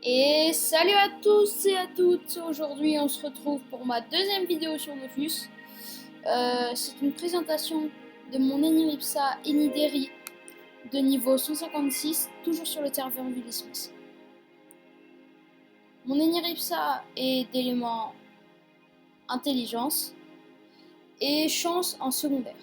Et salut à tous et à toutes. Aujourd'hui on se retrouve pour ma deuxième vidéo sur Dofus. C'est une présentation de mon Eniripsa Enideri de niveau 156, toujours sur le serveur Willy Smith. Mon Eniripsa est d'éléments intelligence et chance en secondaire.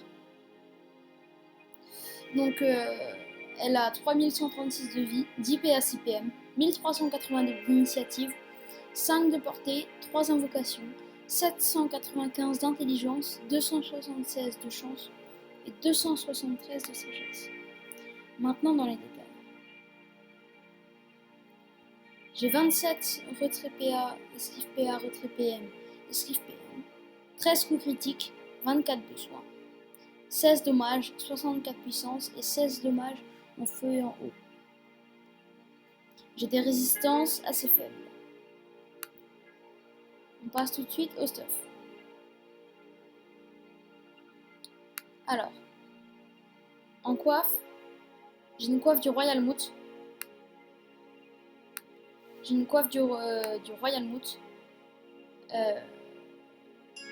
Donc elle a 3136 de vie, 10 PA 6 PM, 1382 d'initiative, 5 de portée, 3 invocations, 795 d'intelligence, 276 de chance et 273 de sagesse. Maintenant dans les détails. J'ai 27 retrait PA, esquive PA, retrait PM, esquive PM, 13 coups critiques, 24 de soins, 16 dommages, 64 puissance et 16 dommages en feu et en eau. J'ai des résistances assez faibles. On passe tout de suite au stuff. Alors, en coiffe, j'ai une coiffe du Royal Moot.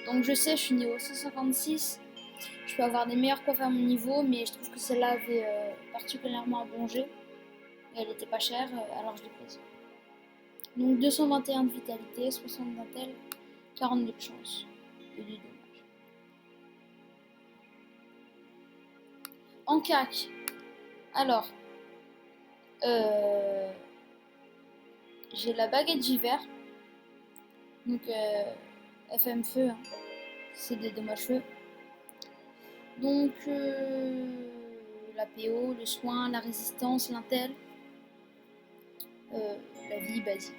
Donc je sais, je suis niveau 156. Je peux avoir des meilleures coiffes à mon niveau, mais je trouve que celle-là avait particulièrement un bon jet. Et elle était pas chère, alors je l'ai prise. Donc 221 de vitalité, 60 d'intel, 42 de chance et du dommage. En cac, alors, j'ai la baguette d'hiver. Donc FM feu, hein. C'est des dommages feu. Donc la PO, le soin, la résistance, l'intel, la vie basique.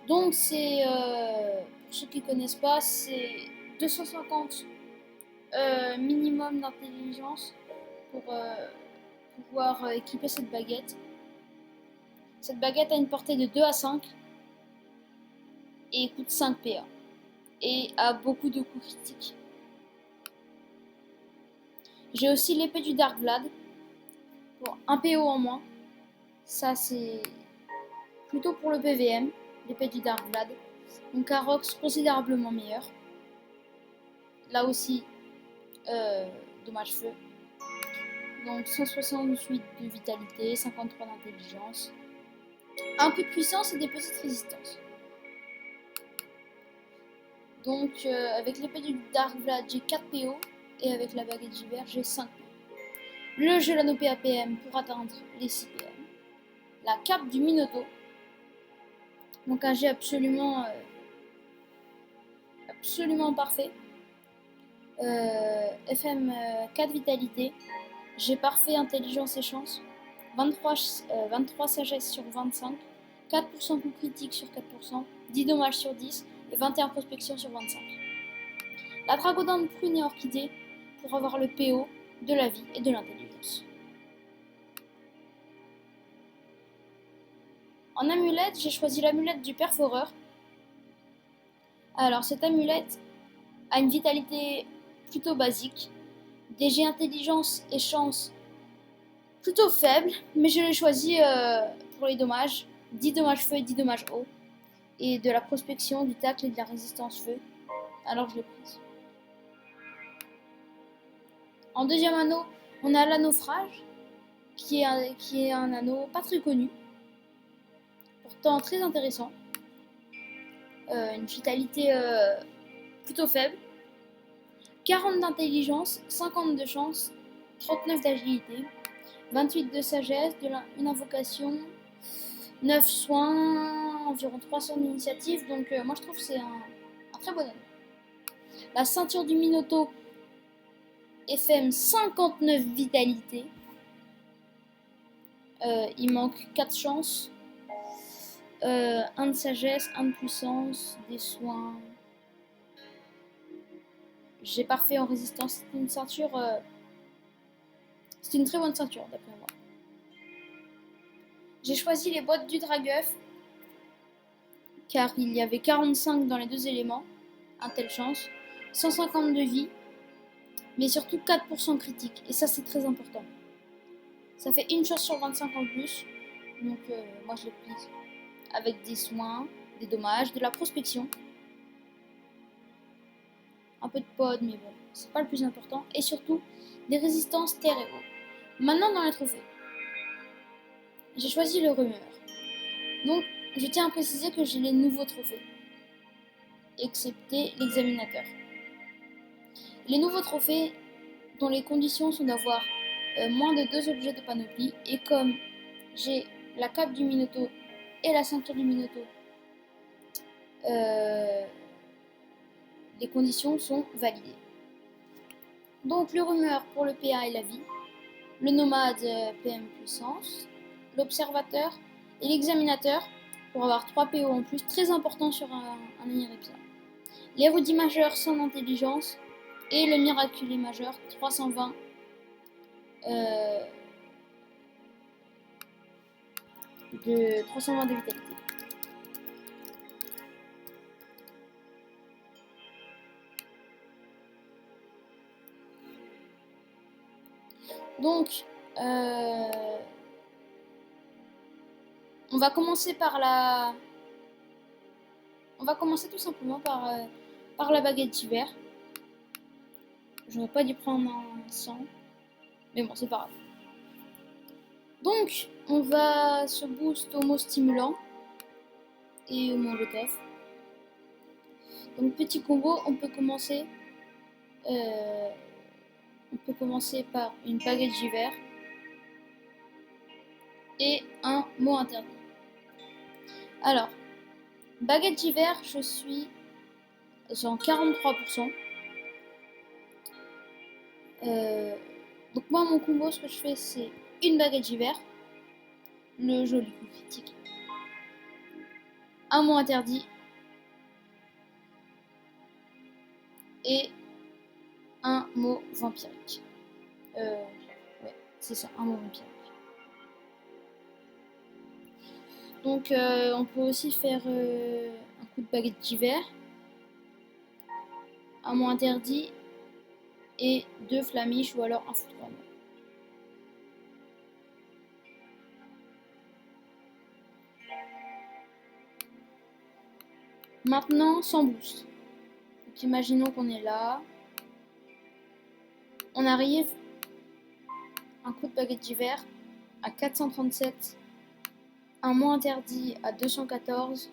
Donc c'est, pour ceux qui connaissent pas, c'est 250 minimum d'intelligence pour pouvoir équiper cette baguette. Cette baguette a une portée de 2 à 5 et coûte 5 PA et a beaucoup de coups critiques. J'ai aussi l'épée du Dark Vlad pour 1 PO en moins. Ça c'est plutôt pour le PVM, l'épée du Dark Vlad. Donc un Rox considérablement meilleur. Là aussi, dommage feu. Donc 168 de vitalité, 53 d'intelligence. Un peu de puissance et des petites résistances. Donc avec l'épée du Dark Vlad, j'ai 4 PO. Et avec la baguette d'hiver, j'ai 5 PO. Le Gelano PAPM pour atteindre les 6 PM. La cape du Minoto. Donc un jet absolument parfait. FM 4 vitalité. J'ai parfait intelligence et chance. 23 sagesse sur 25. 4% coup critique sur 4%. 10 dommages sur 10. Et 21 prospection sur 25. La Dragodon prune et orchidée pour avoir le PO de la vie et de l'intelligence. En amulette, j'ai choisi l'amulette du perforeur. Alors cette amulette a une vitalité plutôt basique, des jets intelligence et chance plutôt faibles, mais je l'ai choisi pour les dommages, 10 dommages feu et 10 dommages eau, et de la prospection, du tacle et de la résistance feu, alors je l'ai prise. En deuxième anneau, on a l'anneau-frage, qui est un anneau pas très connu, pourtant très intéressant. Une vitalité plutôt faible, 40 d'intelligence, 50 de chance, 39 d'agilité, 28 de sagesse, une invocation, 9 soins, environ 300 d'initiative, donc moi je trouve que c'est un très bon anneau. La ceinture du Minoto, FM 59 vitalité, il manque 4 chances, 1 de sagesse, 1 de puissance, des soins. J'ai parfait en résistance. C'est une ceinture. C'est une très bonne ceinture d'après moi. J'ai choisi les boîtes du Dragueuf car il y avait 45 dans les deux éléments. Un tel chance. 150 de vie. Mais surtout 4% critique. Et ça c'est très important. Ça fait une chance sur 25 en plus. Donc moi je l'ai prise avec des soins, des dommages, de la prospection, un peu de pod, mais bon, c'est pas le plus important, et surtout des résistances terre et eau. Maintenant dans les trophées, j'ai choisi le rumeur. Donc je tiens à préciser que j'ai les nouveaux trophées, excepté l'examinateur. Les nouveaux trophées dont les conditions sont d'avoir moins de 2 objets de panoplie, et comme j'ai la cape du Minotaure et la ceinture du Minotaure, les conditions sont validées. Donc le rumeur pour le PA et la vie, le nomade PM puissance, l'observateur et l'examinateur pour avoir 3 PO en plus, très important sur un Eniripsa. L'érudit majeur sans intelligence et le miraculé majeur 320 de vitalité. Donc, on va commencer tout simplement par la baguette d'hiver. J'aurais pas dû prendre un 100, mais bon, c'est pas grave. Donc, on va se boost au mot stimulant et au molotov. Donc, petit combo, on peut commencer par une baguette d'hiver et un mot interdit. Alors, baguette d'hiver, je suis en 43%. Donc moi, mon combo, ce que je fais, c'est une baguette d'hiver, le joli coup critique, un mot interdit et un mot vampirique. Ouais, c'est ça, un mot vampirique. Donc on peut aussi faire un coup de baguette d'hiver, un mot interdit et 2 flamiches ou alors un foudroiement. Maintenant, sans boost. Donc imaginons qu'on est là. On arrive, un coup de baguette d'hiver à 437, un mot interdit à 214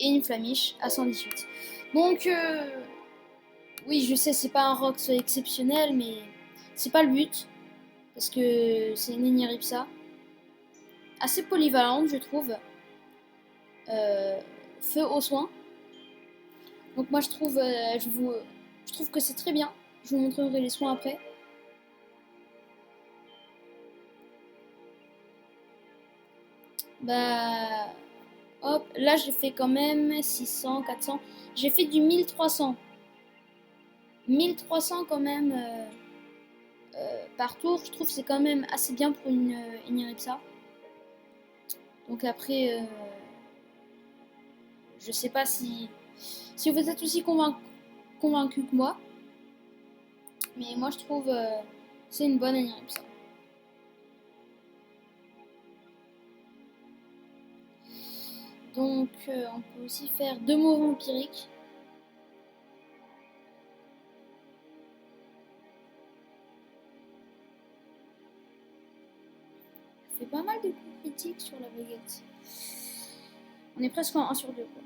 et une flamiche à 118. Donc, oui, je sais, c'est pas un rock exceptionnel, mais c'est pas le but, parce que c'est une Eniripsa assez polyvalente, je trouve. Feu aux soins. Donc moi, je trouve que c'est très bien. Je vous montrerai les soins après. Bah, hop, là j'ai fait quand même 600, 400. J'ai fait du 1300. 1300 quand même par tour. Je trouve que c'est quand même assez bien pour une Eniripsa. Donc après, je sais pas si vous êtes aussi convaincu que moi. Mais moi je trouve c'est une bonne Eniripsa. Donc on peut aussi faire 2 mots vampiriques. Je fais pas mal de coups critiques sur la baguette. On est presque en 1 sur 2 quoi.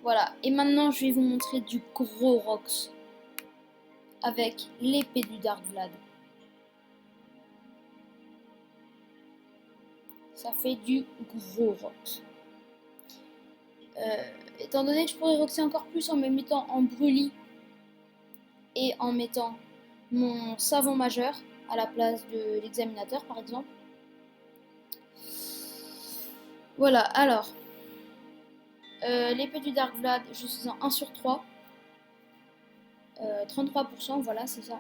Voilà, et maintenant je vais vous montrer du gros Rox avec l'épée du Dark Vlad. Ça fait du gros Rox. Étant donné que je pourrais roxer encore plus en me mettant en brûlis et en mettant mon savon majeur à la place de l'examinateur par exemple. Voilà, alors l'épée du Dark Vlad, je suis en 1 sur 3. 33%, voilà, c'est ça.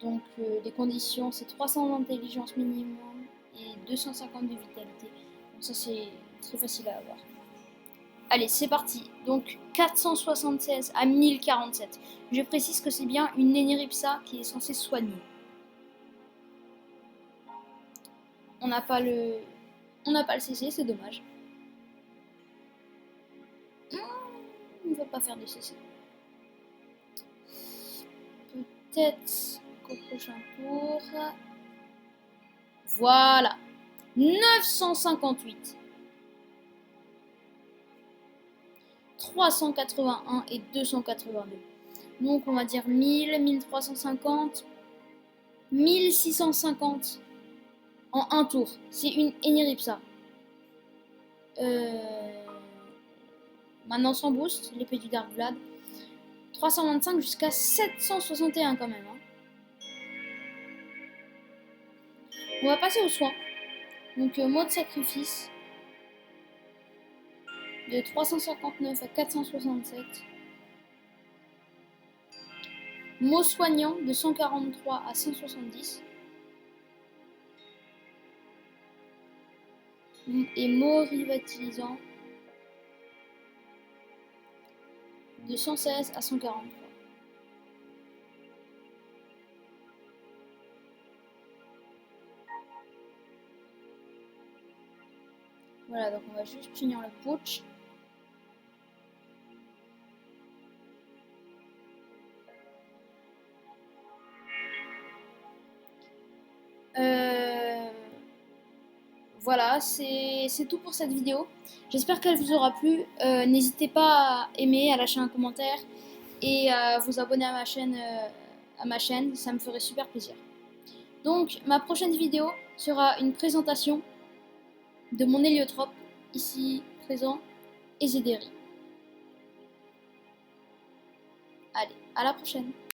Donc les conditions, c'est 300 d'intelligence minimum et 250 de vitalité. Donc ça c'est très facile à avoir. Allez, c'est parti. Donc 476 à 1047. Je précise que c'est bien une Eneripsa qui est censée soigner. On n'a pas le CC, c'est dommage. On ne va pas faire de CC. Peut-être qu'au prochain tour. Voilà. 958. 381 et 282. Donc on va dire 1000, 1350, 1650 en un tour. C'est une Eneripsa. Maintenant sans boost, l'épée du Dark Vlad. 325 jusqu'à 761 quand même. Hein. On va passer aux soins. Donc mode sacrifice. De 359 à 467. Mot soignant de 143 à 170. Et mot revitalisant de 116 à 143. Voilà, donc on va juste finir le putsch. Voilà, c'est tout pour cette vidéo. J'espère qu'elle vous aura plu. N'hésitez pas à aimer, à lâcher un commentaire et à vous abonner à ma chaîne, ça me ferait super plaisir. Donc, ma prochaine vidéo sera une présentation de mon héliotrope, ici présent, et Zederi. Allez, à la prochaine!